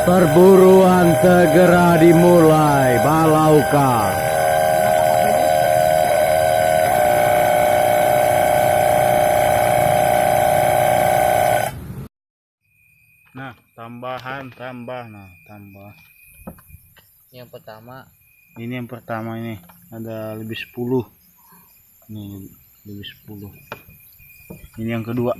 Perburuan segera dimulai, Balauka. Nah, tambah. Yang pertama Ini yang pertama ini ada lebih 10. Ini lebih 10. Ini yang kedua.